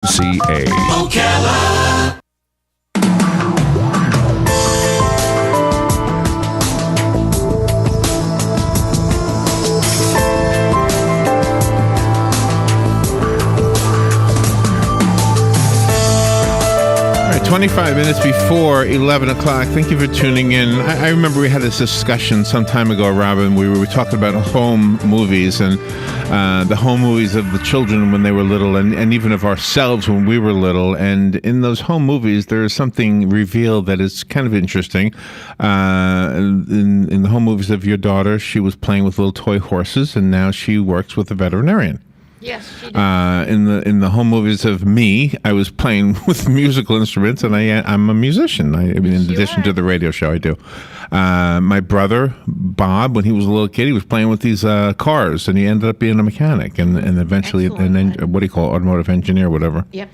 WCA. WOCA. All right, 25 minutes before 11 o'clock. Thank you for tuning in. I remember we had this discussion some time ago, Robin. We were talking about home movies and the home movies of the children when they were little and even of ourselves when we were little. And in those home movies, there is something revealed that is kind of interesting. In the home movies of your daughter, she was playing with little toy horses, and now she works with a veterinarian. Yes, she did. In the home movies of me, I was playing with musical instruments, and I'm a musician. In addition to the radio show, I do. My brother Bob, when he was a little kid, he was playing with these cars, and he ended up being a mechanic, and eventually what do you call it, automotive engineer, whatever. Yep.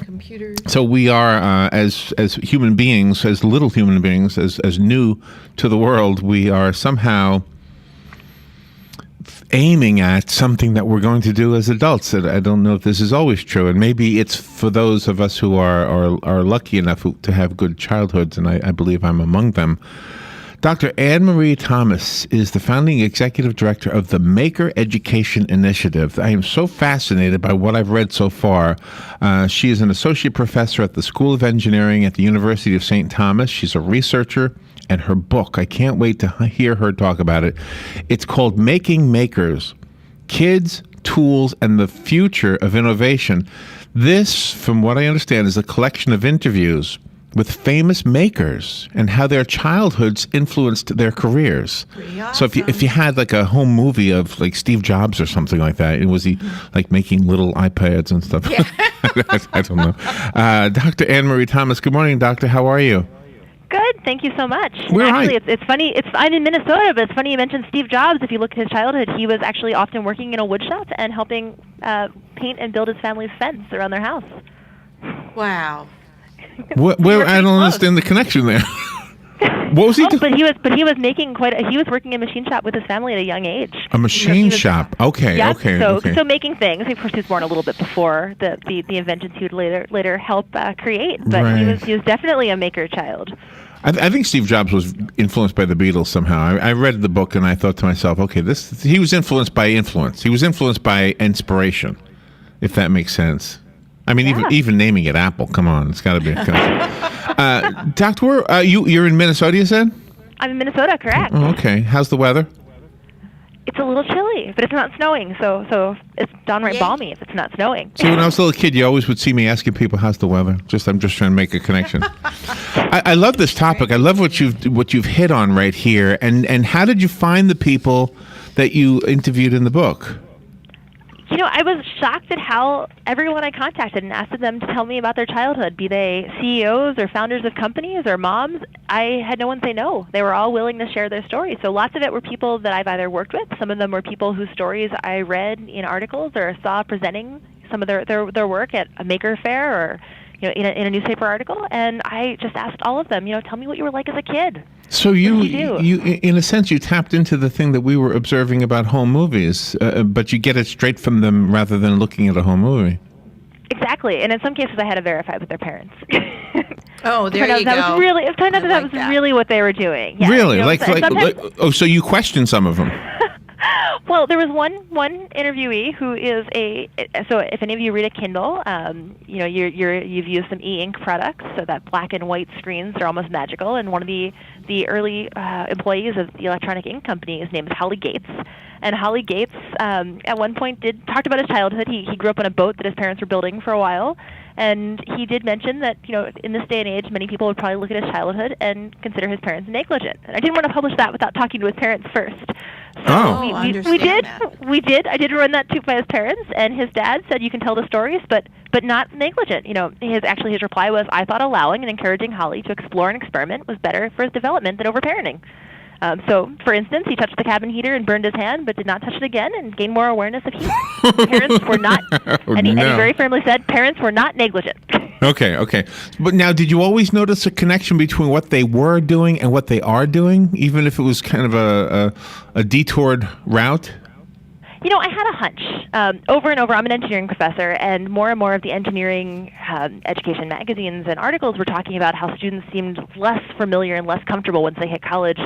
Computers. So we are as human beings, as little human beings, as new to the world, we are somehow aiming at something that we're going to do as adults. And I don't know if this is always true, and maybe it's for those of us who are lucky enough to have good childhoods, and I believe I'm among them. Dr. Anne-Marie Thomas is the founding executive director of the Maker Education Initiative. I am so fascinated by what I've read so far. She is an associate professor at the School of Engineering at the University of St. Thomas. She's a researcher. And her book, I can't wait to hear her talk about it. It's called Making Makers, Kids, Tools, and the Future of Innovation. This, from what I understand, is a collection of interviews with famous makers and how their childhoods influenced their careers. Awesome. So if you had like a home movie of like Steve Jobs or something like that, was he like making little iPads and stuff? Yeah. I don't know. Dr. Anne-Marie Thomas, good morning, doctor. How are you? Good, thank you so much. Where actually, it's funny. I'm in Minnesota, but it's funny you mentioned Steve Jobs. If you look at his childhood, he was actually often working in a wood shop and helping paint and build his family's fence around their house. Wow. Where I don't understand the connection there. What was he doing? But he was making he was working in a machine shop with his family at a young age. A machine shop. Okay. Yeah, Okay. So making things. Of course, he was born a little bit before the inventions he would later help create. But Right. he was definitely a maker child. I think Steve Jobs was influenced by the Beatles somehow. I read the book and I thought to myself, okay, he was influenced by influence. He was influenced by inspiration, if that makes sense. I mean, even naming it Apple. Come on, it's got to be a connection. Doctor, you're in Minnesota, you said? I'm in Minnesota, correct? Oh, okay. How's the weather? It's a little chilly, but it's not snowing, so it's downright balmy if it's not snowing. See, when I was a little kid, you always would see me asking people, "How's the weather?" I'm just trying to make a connection. I love this topic. I love what you've hit on right here. And how did you find the people that you interviewed in the book? You know, I was shocked at how everyone I contacted and asked them to tell me about their childhood, be they CEOs or founders of companies or moms, I had no one say no. They were all willing to share their stories. So lots of it were people that I've either worked with. Some of them were people whose stories I read in articles or saw presenting some of their work at a maker fair or in a newspaper article. And I just asked all of them, tell me what you were like as a kid. So you in a sense, you tapped into the thing that we were observing about home movies, but you get it straight from them rather than looking at a home movie. Exactly, and in some cases, I had to verify with their parents. Oh, there you go. It turned out that was really what they were doing. Yeah, really, so you questioned some of them. Well, there was one interviewee who is so if any of you read a Kindle, you've used some e-ink products, so that black and white screens are almost magical. And one of the early employees of the electronic ink company, his name is Holly Gates. And Holly Gates, at one point, talked about his childhood. He grew up on a boat that his parents were building for a while. And he did mention that, in this day and age, many people would probably look at his childhood and consider his parents negligent. And I didn't want to publish that without talking to his parents first. So we did. I did run that by his parents, and his dad said you can tell the stories, but not negligent. His reply was, I thought allowing and encouraging Holly to explore and experiment was better for his development than overparenting. So, for instance, he touched the cabin heater and burned his hand, but did not touch it again and gained more awareness of heat. Parents were not, and he very firmly said, parents were not negligent. Okay. But now, did you always notice a connection between what they were doing and what they are doing, even if it was kind of a detoured route? I had a hunch. Over and over, I'm an engineering professor, and more of the engineering education magazines and articles were talking about how students seemed less familiar and less comfortable once they hit college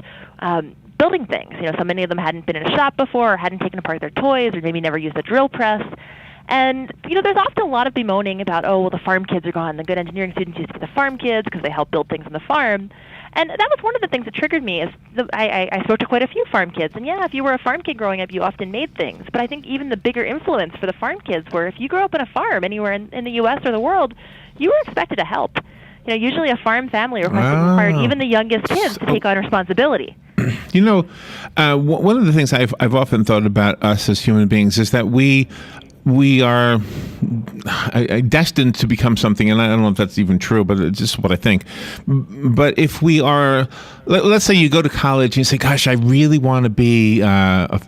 building things. So many of them hadn't been in a shop before, or hadn't taken apart their toys, or maybe never used a drill press. And, there's often a lot of bemoaning about, the farm kids are gone. The good engineering students used to be the farm kids because they help build things on the farm. And that was one of the things that triggered me. I spoke to quite a few farm kids. And if you were a farm kid growing up, you often made things. But I think even the bigger influence for the farm kids were if you grew up in a farm anywhere in the U.S. or the world, you were expected to help. Usually a farm family required even the youngest kids to take on responsibility. One of the things I've often thought about us as human beings is that we are destined to become something, and I don't know if that's even true, but it's just what I think. But if we are, let's say you go to college and you say, gosh, I really want to be, a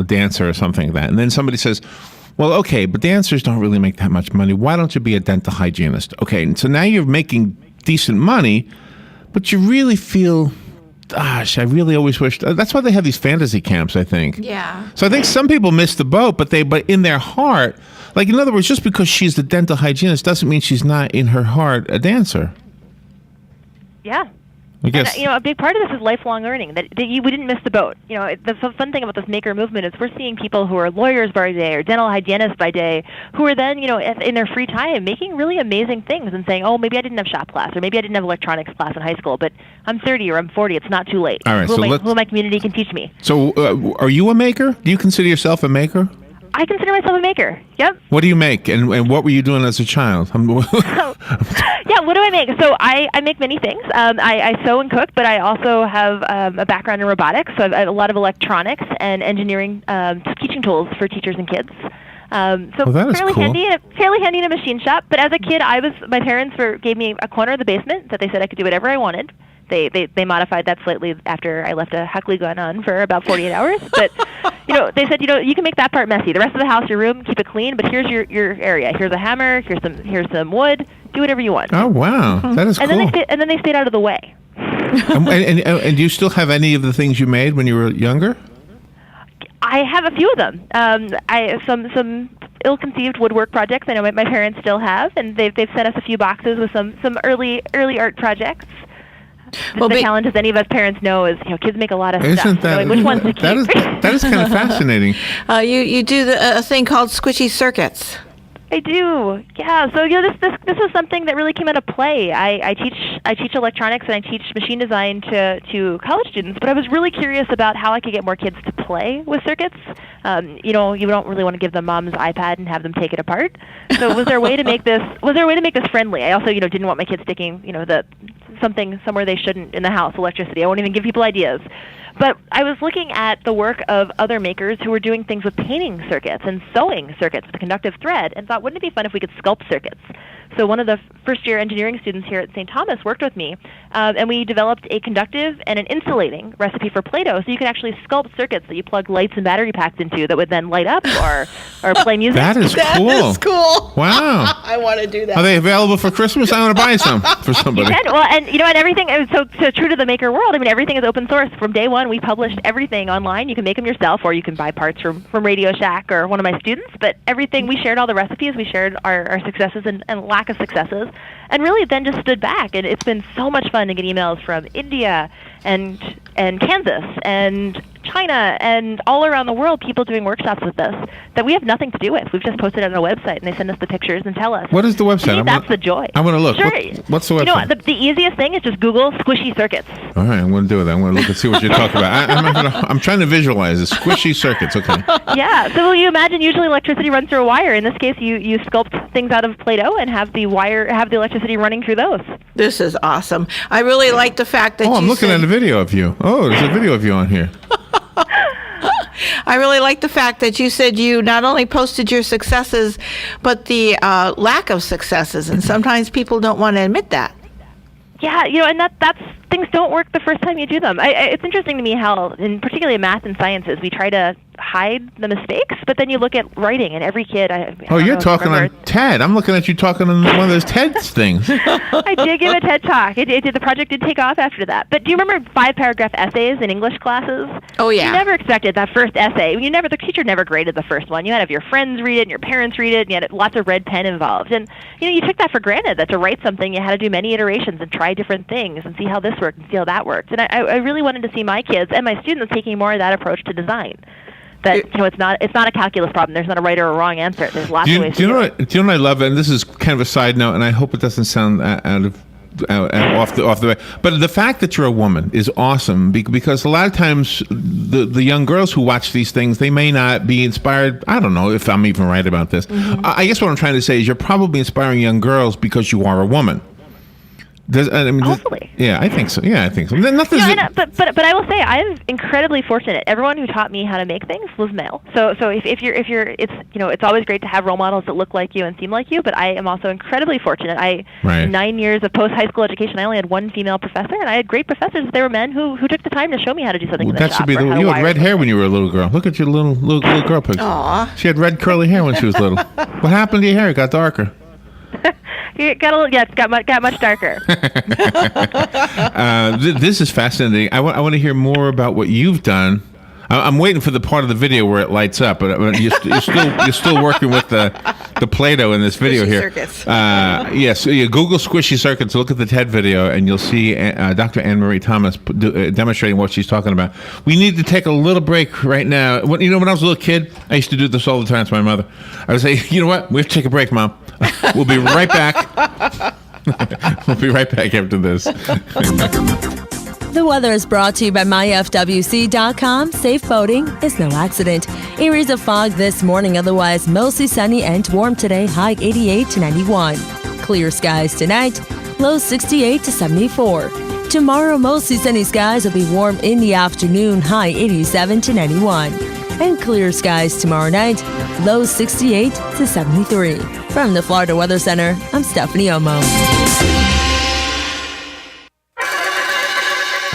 dancer or something like that. And then somebody says, well, okay, but dancers don't really make that much money. Why don't you be a dental hygienist? Okay, and so now you're making decent money, but you really feel, gosh, I really always wished. That's why they have these fantasy camps, I think. Yeah. So I think some people miss the boat, but in their heart, like in other words, just because she's the dental hygienist doesn't mean she's not in her heart a dancer. Yeah. I guess. And, a big part of this is lifelong learning. We didn't miss the boat. The fun thing about this maker movement is we're seeing people who are lawyers by day or dental hygienists by day who are then, in their free time making really amazing things and saying, oh, maybe I didn't have shop class or maybe I didn't have electronics class in high school, but I'm 30 or I'm 40. It's not too late. All right, who in my community can teach me. So are you a maker? Do you consider yourself a maker? I consider myself a maker. Yep. What do you make, and what were you doing as a child? Yeah, what do I make? So I make many things. I sew and cook, but I also have a background in robotics, so I have a lot of electronics and engineering teaching tools for teachers and kids. That is fairly cool. fairly handy in a machine shop. But as a kid, my parents gave me a corner of the basement that they said I could do whatever I wanted. They modified that slightly after I left a Huckley gun on for about 48 hours. But, they said, you can make that part messy. The rest of the house, your room, keep it clean, but here's your area. Here's a hammer, here's some wood. Do whatever you want. Oh, wow. That is cool. And then they stayed out of the way. And do you still have any of the things you made when you were younger? I have a few of them. I some ill-conceived woodwork projects I know my parents still have, and they've sent us a few boxes with some early art projects. The challenge, as any of us parents know, is kids make a lot of stuff. Knowing which ones to keep. That is kind of fascinating. You do a thing called squishy circuits. I do, yeah. So this was something that really came out of play. I teach electronics and I teach machine design to college students, but I was really curious about how I could get more kids to play with circuits. You don't really want to give them mom's iPad and have them take it apart. So was there a way to make this friendly? I also didn't want my kids sticking something somewhere they shouldn't in the house, electricity. I won't even give people ideas. But I was looking at the work of other makers who were doing things with painting circuits and sewing circuits with conductive thread and thought, wouldn't it be fun if we could sculpt circuits? So one of the first-year engineering students here at St. Thomas worked with me, and we developed a conductive and an insulating recipe for Play-Doh, so you could actually sculpt circuits that you plug lights and battery packs into that would then light up or play music. That is cool. That is cool. Wow. I want to do that. Are they available for Christmas? I want to buy some for somebody. You can. Well, and everything. So true to the maker world. Everything is open source. From day one, we published everything online. You can make them yourself, or you can buy parts from Radio Shack or one of my students. But everything, we shared all the recipes. We shared our successes and lack of successes, and really then just stood back. And it's been so much fun to get emails from India and Kansas and China and all around the world, people doing workshops with us that we have nothing to do with. We've just posted it on a website, and they send us the pictures and tell us. What is the website? To me, that's the joy. I want to look. Sure. What's the website? The easiest thing is just Google squishy circuits. All right, I'm going to do it. I'm going to look and see what you're talking about. I'm trying to visualize it. Squishy circuits. Okay. Yeah. So you imagine usually electricity runs through a wire. In this case, you sculpt things out of Play-Doh and have the electricity running through those. This is awesome. I really like the fact that I'm looking at a video of you. Oh, there's a video of you on here. I really like the fact that you said you not only posted your successes, but the lack of successes, and sometimes people don't want to admit that. Yeah, and that's things don't work the first time you do them. It's interesting to me how, in particularly in math and sciences, we try to hide the mistakes, but then you look at writing, and every kid. You're talking on TED. I'm looking at you talking on one of those TED things. I did give a TED talk. The project did take off after that. But do you remember 5-paragraph essays in English classes? Oh, yeah. You never expected that first essay. The teacher never graded the first one. You had to have your friends read it and your parents read it, and you had lots of red pen involved. And you took that for granted, that to write something you had to do many iterations and try different things and see how this worked and see how that worked. And I really wanted to see my kids and my students taking more of that approch to design. That it's not a calculus problem. There's not a right or a wrong answer. There's lots of ways. Do you know what I love? And this is kind of a side note, and I hope it doesn't sound off the way. But the fact that you're a woman is awesome, because a lot of times the young girls who watch these things, they may not be inspired. I don't know if I'm even right about this. Mm-hmm. I guess what I'm trying to say is you're probably inspiring young girls because you are a woman. Hopefully. Yeah, I think so. But I will say I'm incredibly fortunate. Everyone who taught me how to make things was male. So if you're it's always great to have role models that look like you and seem like you. But I am also incredibly fortunate. In 9 years of post high school education, I only had one female professor, and I had great professors. They were men who took the time to show me how to do something. In the that shop should be you had red hair when you were a little girl. Look at your little girl picture. Aw. She had red curly hair when she was little. What happened to your hair? It got darker. It got much darker. This is fascinating. I want to hear more about what you've done. I'm waiting for the part of the video where it lights up, but you're still working with the Play-Doh in this video Squishy here. circuits. Yes, Google Squishy Circuits. Look at the TED video, and you'll see Dr. Anne-Marie Thomas demonstrating what she's talking about. We need to take a little break right now. When I was a little kid, I used to do this all the time to my mother. I would say, you know what? We have to take a break, Mom. We'll be right back. We'll be right back after this. The weather is brought to you by myfwc.com. Safe boating is no accident. Areas of fog this morning, otherwise mostly sunny and warm today, high 88 to 91. Clear skies tonight, low 68 to 74. Tomorrow, mostly sunny skies will be warm in the afternoon, high 87 to 91. And clear skies tomorrow night, low 68 to 73. From the Florida Weather Center, I'm Stephanie Omo.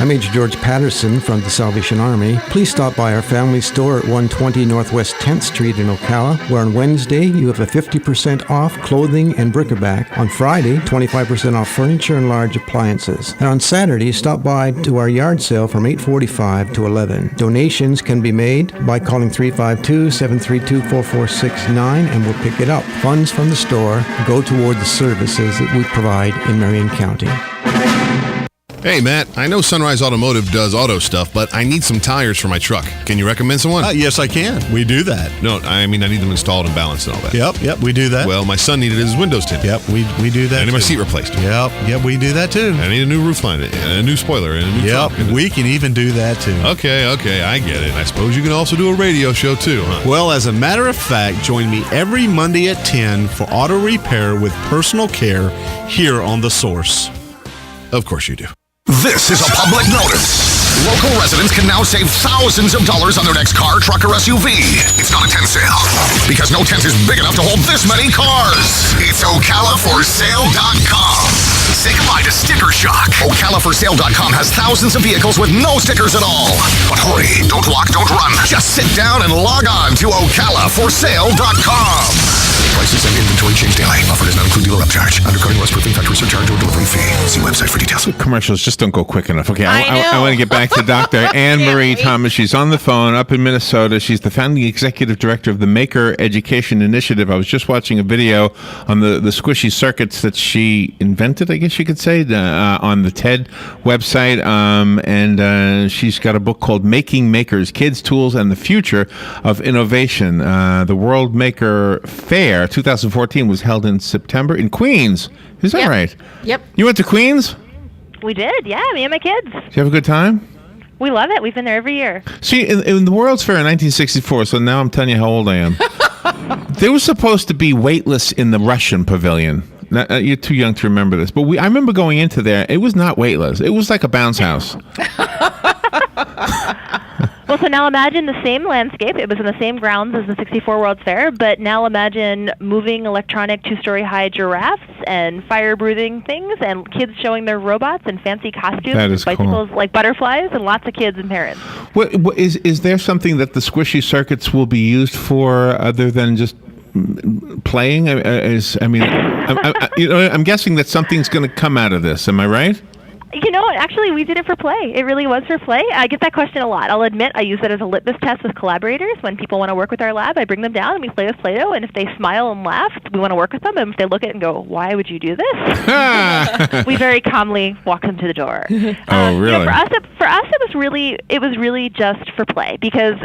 I'm Major George Patterson from the Salvation Army. Please stop by our family store at 120 Northwest 10th Street in Ocala, where on Wednesday you have a 50% off clothing and bric-a-brac. On Friday, 25% off furniture and large appliances. And on Saturday, stop by to our yard sale from 8:45 to 11. Donations can be made by calling 352-732-4469 and we'll pick it up. Funds from the store go toward the services that we provide in Marion County. Hey, Matt, I know Sunrise Automotive does auto stuff, but I need some tires for my truck. Can you recommend someone? Yes, I can. We do that. No, I need them installed and balanced and all that. Yep, we do that. Well, my son needed his windows tinted. Yep, we do that. I need my too. seat replaced. Yep, we do that too. I need a new roof line, and a new spoiler, and a new Yep, trunk. we can even do that too. Okay, I get it. I suppose you can also do a radio show too, huh? Well, as a matter of fact, join me every Monday at 10 for auto repair with personal care here on The Source. Of course you do. This is a public notice. Local residents can now save thousands of dollars on their next car, truck, or SUV. It's not a tent sale, because no tent is big enough to hold this many cars. It's OcalaForSale.com. Say goodbye to sticker shock. OcalaForSale.com has thousands of vehicles with no stickers at all. But hurry, don't walk, don't run. Just sit down and log on to OcalaForSale.com. Prices and inventory change daily. Offer does not include dealer upcharge, undercutting, rust proofing, factory surcharge, or delivery fee. See website for details. Commercials just don't go quick enough. Okay, I I want to get back to Dr. Anne-Marie Thomas. She's on the phone up in Minnesota. She's the founding executive director of the Maker Education Initiative. I was just watching a video on the squishy circuits that she invented, I guess you could say, on the TED website. And she's got a book called Making Makers, Kids, Tools, and the Future of Innovation. The World Maker Fair 2014 was held in September in Queens. Is that right? Yep. You went to Queens? We did, yeah, me and my kids. Did you have a good time? We love it. We've been there every year. See, in the World's Fair in 1964, so now I'm telling you how old I am, they were supposed to be weightless in the Russian pavilion. Now, you're too young to remember this, but I remember going into there. It was not weightless. It was like a bounce house. Well, so now imagine the same landscape. It was in the same grounds as the 64 World's Fair, but now imagine moving electronic 2-story high giraffes and fire-breathing things and kids showing their robots and fancy costumes, That is bicycles cool. like butterflies, and lots of kids and parents. What is there something that the squishy circuits will be used for other than just playing? I'm guessing that something's going to come out of this. Am I right? You know, actually, we did it for play. It really was for play. I get that question a lot. I'll admit I use it as a litmus test with collaborators. When people want to work with our lab, I bring them down and we play with Play-Doh, and if they smile and laugh, we want to work with them. And if they look at it and go, why would you do this? We very calmly walk them to the door. Oh, really? For us, it was really just for play because,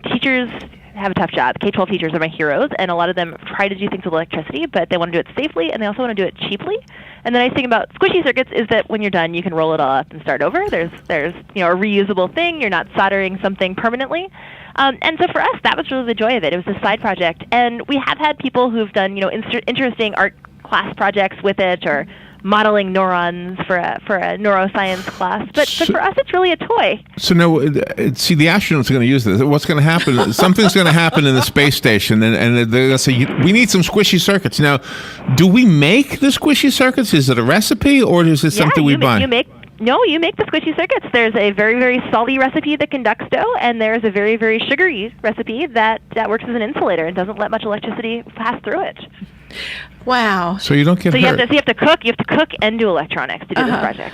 teachers have a tough job. K-12 teachers are my heroes, and a lot of them try to do things with electricity, but they want to do it safely, and they also want to do it cheaply. And the nice thing about squishy circuits is that when you're done, you can roll it all up and start over. There's a reusable thing. You're not soldering something permanently. And so for us, that was really the joy of it. It was a side project, and we have had people who've done interesting art class projects with it, or modeling neurons for a neuroscience class. But for us, it's really a toy. So now, see, the astronauts are going to use this. What's going to happen? Something's going to happen in the space station, and they're going to say, we need some squishy circuits. Now, do we make the squishy circuits? Is it a recipe, or is it something we buy? You make the squishy circuits. There's a very, very salty recipe that conducts dough, and there's a very, very sugary recipe that works as an insulator and doesn't let much electricity pass through it. Wow. So you don't get hurt. You have to cook and do electronics to do this project.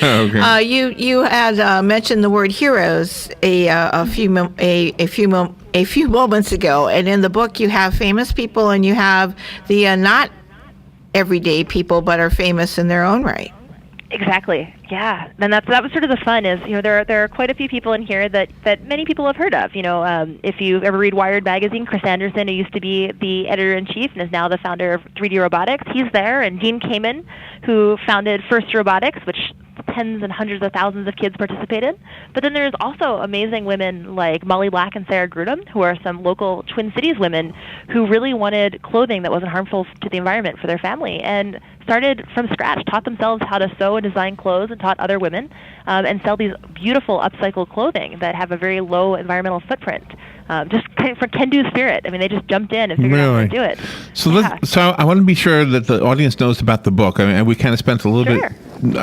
Okay. You had mentioned the word heroes a few moments ago, and in the book you have famous people and you have the not everyday people but are famous in their own right. Exactly. Yeah. And that was sort of the fun is, there are quite a few people in here that many people have heard of. If you ever read Wired magazine, Chris Anderson, who used to be the editor-in-chief and is now the founder of 3D Robotics, he's there. And Dean Kamen, who founded First Robotics, which tens and hundreds of thousands of kids participated. But then there's also amazing women like Molly Black and Sarah Grudem, who are some local Twin Cities women who really wanted clothing that wasn't harmful to the environment for their family and started from scratch, taught themselves how to sew and design clothes and taught other women and sell these beautiful upcycled clothing that have a very low environmental footprint. Just kind of for can-do spirit. I mean, they just jumped in and figured out how to do it. So, so I want to be sure that the audience knows about the book. I mean, and we kind of spent a little bit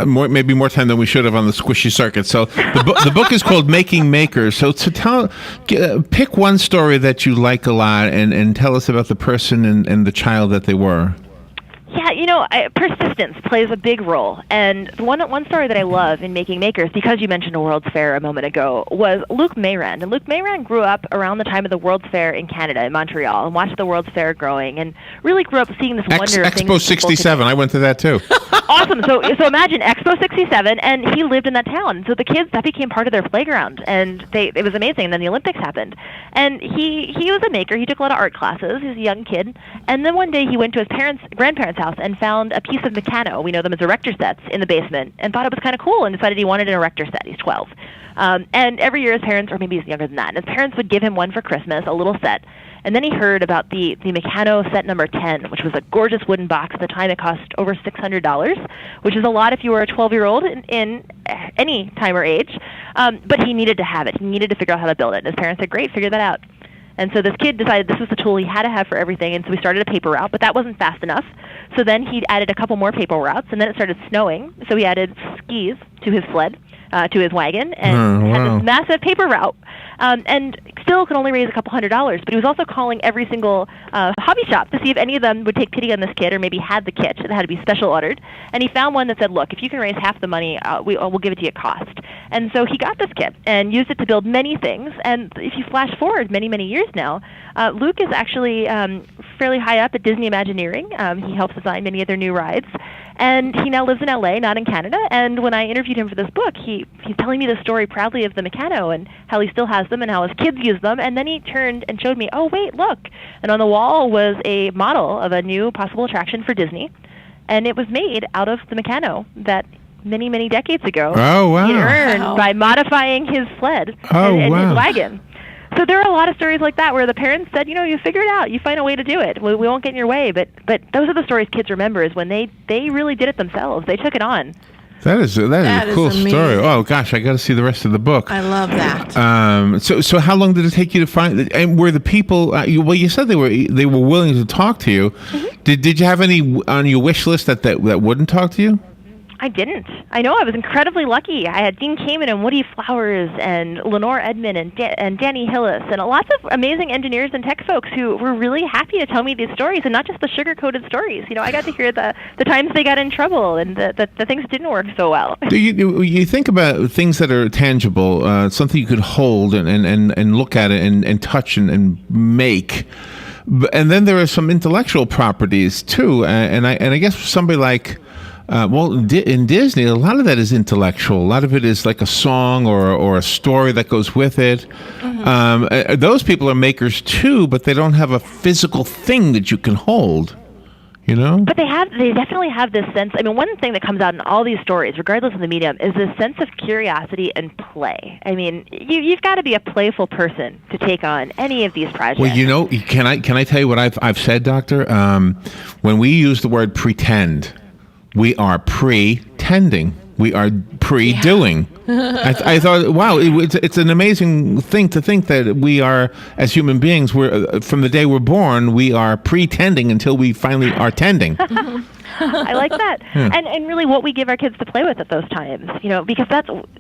maybe more time than we should have on the squishy circuit. So the book is called Making Makers. So pick one story that you like a lot and tell us about the person and the child that they were. Yeah, persistence plays a big role. And one story that I love in Making Makers, because you mentioned a World's Fair a moment ago, was Luke Mayran. And Luke Mayran grew up around the time of the World's Fair in Canada, in Montreal, and watched the World's Fair growing, and really grew up seeing this wonder of things. Expo 67, I went to that too. Awesome. So imagine Expo 67, and he lived in that town. So the kids, that became part of their playground, and it was amazing. And then the Olympics happened. And he was a maker. He took a lot of art classes. He was a young kid. And then one day he went to his grandparents' house and found a piece of Meccano, we know them as erector sets, in the basement, and thought it was kind of cool and decided he wanted an erector set. He's 12. And every year his parents, or maybe he's younger than that, and his parents would give him one for Christmas, a little set. And then he heard about the Meccano set number 10, which was a gorgeous wooden box. At the time, it cost over $600, which is a lot if you were a 12-year-old in any time or age. But he needed to have it. He needed to figure out how to build it. And his parents said, great, figure that out. And so this kid decided this was the tool he had to have for everything, and so we started a paper route, but that wasn't fast enough. So then he added a couple more paper routes, and then it started snowing, so he added skis to his sled, to his wagon, and had this massive paper route. And still could only raise a couple $100, but he was also calling every single hobby shop to see if any of them would take pity on this kid or maybe had the kit. It had to be special ordered. And he found one that said, look, if you can raise half the money, we'll give it to you at cost. And so he got this kit and used it to build many things. And if you flash forward many, many years now, Luke is actually fairly high up at Disney Imagineering. He helps design many of their new rides. And he now lives in L.A., not in Canada. And when I interviewed him for this book, he's telling me the story proudly of the Meccano and how he still has them and how his kids use them. And then he turned and showed me, oh, wait, look. And on the wall was a model of a new possible attraction for Disney. And it was made out of the Meccano that many, many decades ago he earned by modifying his sled and his wagon. So there are a lot of stories like that where the parents said, you figure it out. You find a way to do it. We won't get in your way. But those are the stories kids remember, is when they really did it themselves. They took it on. That is a cool story. amazing. Oh gosh, I got to see the rest of the book. I love that. So how long did it take you to find? And were the people? You said they were willing to talk to you. Mm-hmm. Did you have any on your wish list that wouldn't talk to you? I didn't. I know I was incredibly lucky. I had Dean Kamen and Woody Flowers and Lenore Edmond and Danny Hillis and lots of amazing engineers and tech folks who were really happy to tell me these stories, and not just the sugar-coated stories. I got to hear the times they got in trouble and the things that didn't work so well. Do you think about things that are tangible, something you could hold and look at it and touch and make? And then there are some intellectual properties too, and I guess for somebody like. In Disney, a lot of that is intellectual. A lot of it is like a song or a story that goes with it. Mm-hmm. Those people are makers too, but they don't have a physical thing that you can hold. But they definitely have this sense. I mean, one thing that comes out in all these stories, regardless of the medium, is this sense of curiosity and play. I mean, you've got to be a playful person to take on any of these projects. Well, can I tell you what I've said, Doctor? When we use the word pretend, we are pretending. We are pre-doing. Yeah. I thought, wow, it's an amazing thing to think that we are, as human beings, we're from the day we're born, we are pretending until we finally are tending. I like that. Yeah. And really what we give our kids to play with at those times, because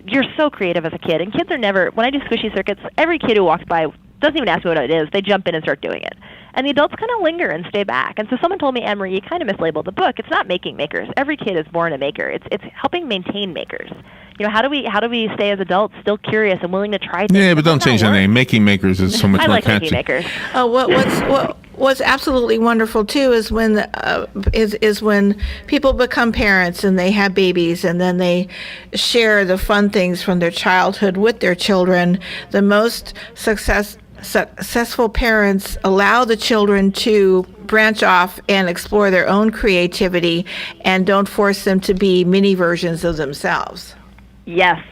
you're so creative as a kid. And kids are never, when I do squishy circuits, every kid who walks by doesn't even ask me what it is. They jump in and start doing it. And the adults kind of linger and stay back. And so someone told me, Anne-Marie, you kind of mislabeled the book. It's not making makers. Every kid is born a maker. It's helping maintain makers. How do we stay as adults still curious and willing to try things? Yeah, but don't change the name. Making makers is so much more catchy. I like making makers. What's absolutely wonderful too is when people become parents and they have babies and then they share the fun things from their childhood with their children. The most successful parents allow the children to branch off and explore their own creativity and don't force them to be mini versions of themselves. Yes.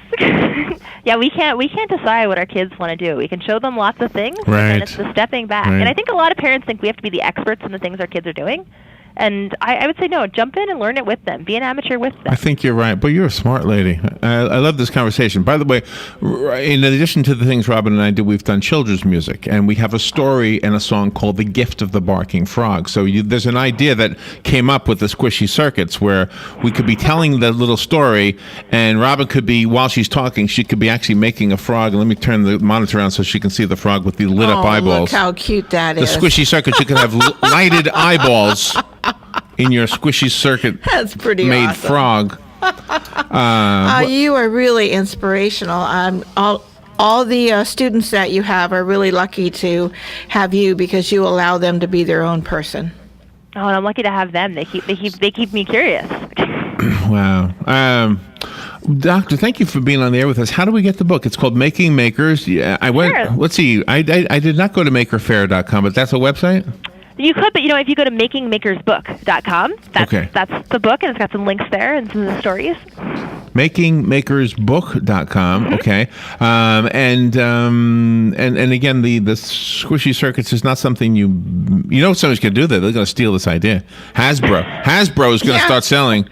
Yeah, we can't decide what our kids want to do. We can show them lots of things, right. And it's the stepping back. Right. And I think a lot of parents think we have to be the experts in the things our kids are doing. And I would say, no, jump in and learn it with them. Be an amateur with them. I think you're right. But you're a smart lady. I love this conversation. By the way, in addition to the things Robin and I do, we've done children's music. And we have a story and a song called The Gift of the Barking Frog. So there's an idea that came up with the Squishy Circuits where we could be telling the little story, and Robin could be, while she's talking, she could be actually making a frog. And let me turn the monitor on so she can see the frog with the lit up eyeballs. Look how cute that is. The Squishy Circuits, you could have lighted eyeballs in your Squishy Circuit. That's pretty made awesome. Frog. You are really inspirational. All the students that you have are really lucky to have you because you allow them to be their own person. Oh, and I'm lucky to have them. They keep me curious. Wow. Doctor, thank you for being on the air with us. How do we get the book? It's called Making Makers. Yeah, I went. Sure. Let's see. I did not go to makerfair.com, but that's a website. You could, but if you go to makingmakersbook.com, that's the book, and it's got some links there and some of the stories. Makingmakersbook.com. Mm-hmm. Okay. And again, the Squishy Circuits is not something somebody's going to do that. They're going to steal this idea. Hasbro is going to start selling.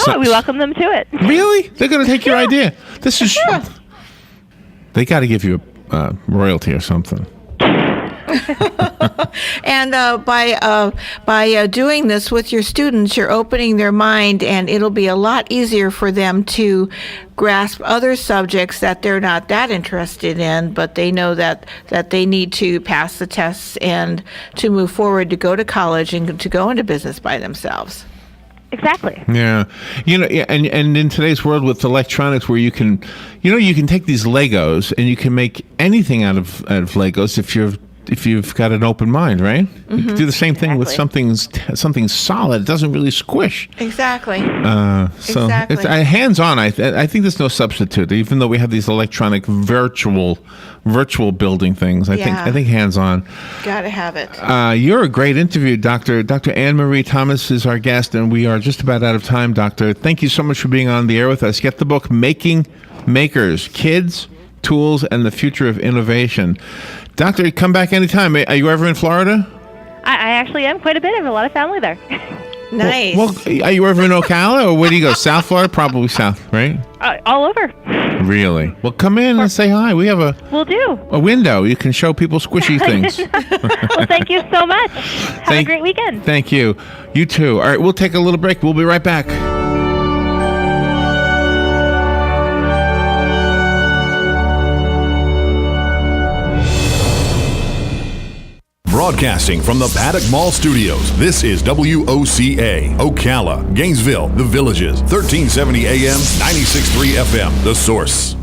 We welcome them to it. Really? They're going to take your idea. This is. They got to give you a royalty or something. And by doing this with your students, you're opening their mind, and it'll be a lot easier for them to grasp other subjects that they're not that interested in, but they know that they need to pass the tests and to move forward, to go to college and to go into business by themselves. Exactly. Yeah. And in today's world with electronics where you can take these Legos and you can make anything out of Legos if you've got an open mind, right? Mm-hmm. You can do the same thing with something solid. It doesn't really squish. Exactly. It's hands-on. I think there's no substitute. Even though we have these electronic virtual building things, I think hands-on. Got to have it. You're a great interview, Doctor. Dr. Anne-Marie Thomas is our guest, and we are just about out of time, Doctor. Thank you so much for being on the air with us. Get the book, Making Makers, Kids, Tools, and the Future of Innovation. Doctor, come back anytime. Are you ever in Florida? I actually am quite a bit. I have a lot of family there. Nice. Well, are you ever in Ocala, or where do you go? South Florida? Probably south, right? All over. Really? Well, come in and say hi. We have Will do. a window. You can show people squishy things. Well, thank you so much. Have a great weekend. Thank you. You too. All right, we'll take a little break. We'll be right back. Broadcasting from the Paddock Mall Studios, this is WOCA, Ocala, Gainesville, The Villages, 1370 AM, 96.3 FM, The Source.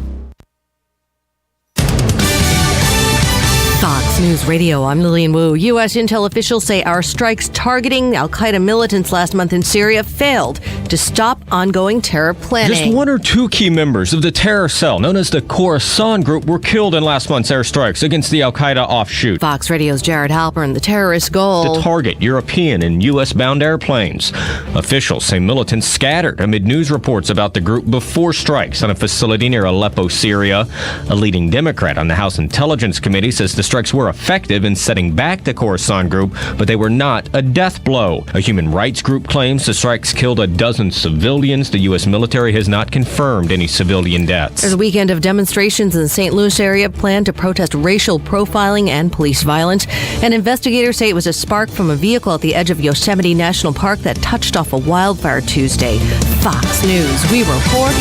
Fox News Radio, I'm Lillian Wu. U.S. intel officials say our strikes targeting al-Qaeda militants last month in Syria failed to stop ongoing terror planning. Just one or two key members of the terror cell known as the Khorasan Group were killed in last month's airstrikes against the al-Qaeda offshoot. Fox Radio's Jared Halpern, the terrorist goal to target European and U.S.-bound airplanes. Officials say militants scattered amid news reports about the group before strikes on a facility near Aleppo, Syria. A leading Democrat on the House Intelligence Committee says the strikes were effective in setting back the Khorasan Group, but they were not a death blow. A human rights group claims the strikes killed a dozen civilians. The U.S. military has not confirmed any civilian deaths. There's a weekend of demonstrations in the St. Louis area planned to protest racial profiling and police violence. And investigators say it was a spark from a vehicle at the edge of Yosemite National Park that touched off a wildfire Tuesday. Fox News, we report,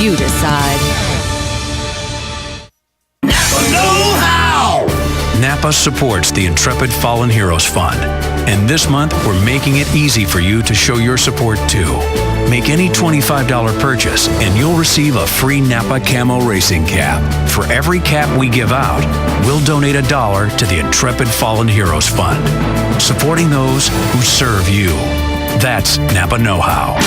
you decide. Napa supports the Intrepid Fallen Heroes Fund. And this month, we're making it easy for you to show your support too. Make any $25 purchase and you'll receive a free Napa Camo Racing Cap. For every cap we give out, we'll donate $1 to the Intrepid Fallen Heroes Fund, supporting those who serve you. That's Napa Know-How.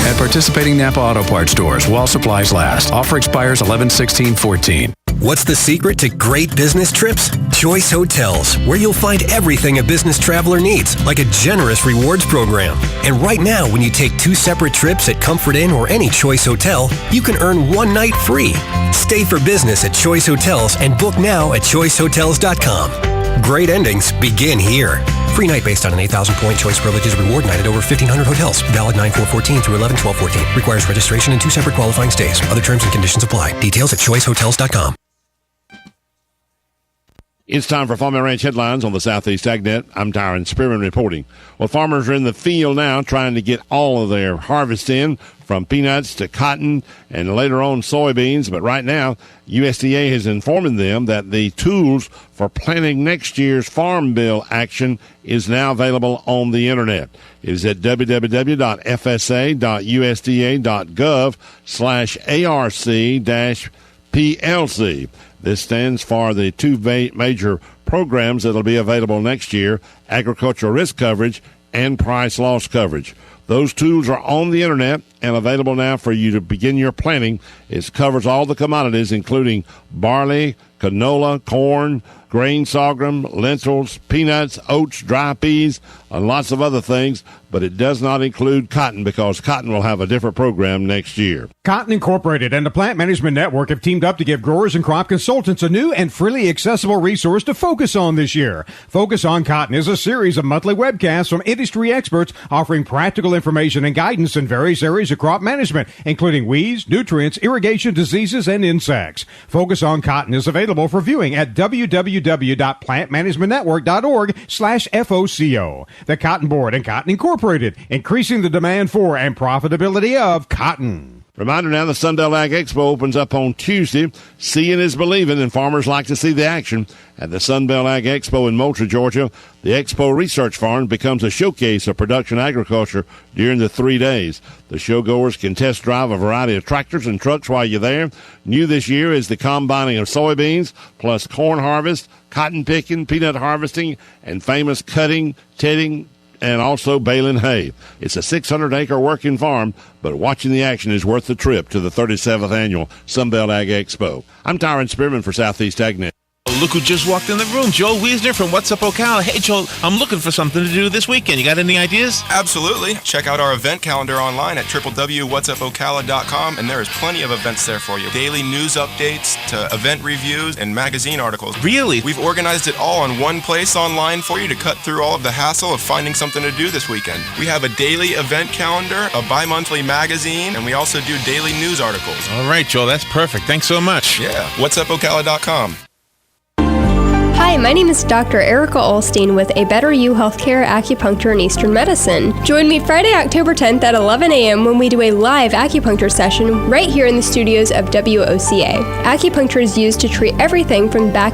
At participating Napa Auto Parts stores while supplies last. Offer expires 11/16/14. What's the secret to great business trips? Choice Hotels, where you'll find everything a business traveler needs, like a generous rewards program. And right now, when you take 2 separate trips at Comfort Inn or any Choice Hotel, you can earn 1 night free. Stay for business at Choice Hotels and book now at choicehotels.com. Great endings begin here. Free night based on an 8,000-point Choice Privileges reward night at over 1,500 hotels. Valid 9/4/14 through 11/12/14. Requires registration and 2 separate qualifying stays. Other terms and conditions apply. Details at choicehotels.com. It's time for Farm and Ranch headlines on the Southeast AgNet. I'm Tyron Spearman reporting. Well, farmers are in the field now trying to get all of their harvest in, from peanuts to cotton and later on soybeans. But right now, USDA is informing them that the tools for planning next year's Farm Bill action is now available on the internet. It is at www.fsa.usda.gov/ARC-PLC. This stands for the 2 major programs that will be available next year: agricultural risk coverage and price loss coverage. Those tools are on the internet and available now for you to begin your planning. It covers all the commodities, including barley, canola, corn, grain sorghum, lentils, peanuts, oats, dry peas, and lots of other things, but it does not include cotton because cotton will have a different program next year. Cotton Incorporated and the Plant Management Network have teamed up to give growers and crop consultants a new and freely accessible resource to focus on this year. Focus on Cotton is a series of monthly webcasts from industry experts offering practical information and guidance in various areas of crop management, including weeds, nutrients, irrigation, diseases, and insects. Focus on Cotton is available for viewing at www.plantmanagementnetwork.org/FOCO. The Cotton Board and Cotton Incorporated, increasing the demand for and profitability of cotton. Reminder now, the Sunbelt Ag Expo opens up on Tuesday. Seeing is believing, and farmers like to see the action. At the Sunbelt Ag Expo in Moultrie, Georgia, the Expo Research Farm becomes a showcase of production agriculture during the 3 days. The showgoers can test drive a variety of tractors and trucks while you're there. New this year is the combining of soybeans, plus corn harvest, cotton picking, peanut harvesting, and famous cutting, tedding, and also baling hay. It's a 600-acre working farm, but watching the action is worth the trip to the 37th Annual Sunbelt Ag Expo. I'm Tyron Spearman for Southeast AgNet. Look who just walked in the room. Joel Wiesner from What's Up Ocala. Hey, Joel, I'm looking for something to do this weekend. You got any ideas? Absolutely. Check out our event calendar online at www.whatsupocala.com, and there is plenty of events there for you. Daily news updates to event reviews and magazine articles. Really? We've organized it all in one place online for you to cut through all of the hassle of finding something to do this weekend. We have a daily event calendar, a bi-monthly magazine, and we also do daily news articles. All right, Joel, that's perfect. Thanks so much. Yeah, whatsupocala.com. Hi, my name is Dr. Erica Olstein with A Better You Healthcare Acupuncture and Eastern Medicine. Join me Friday, October 10th at 11 a.m. when we do a live acupuncture session right here in the studios of WOCA. Acupuncture is used to treat everything from back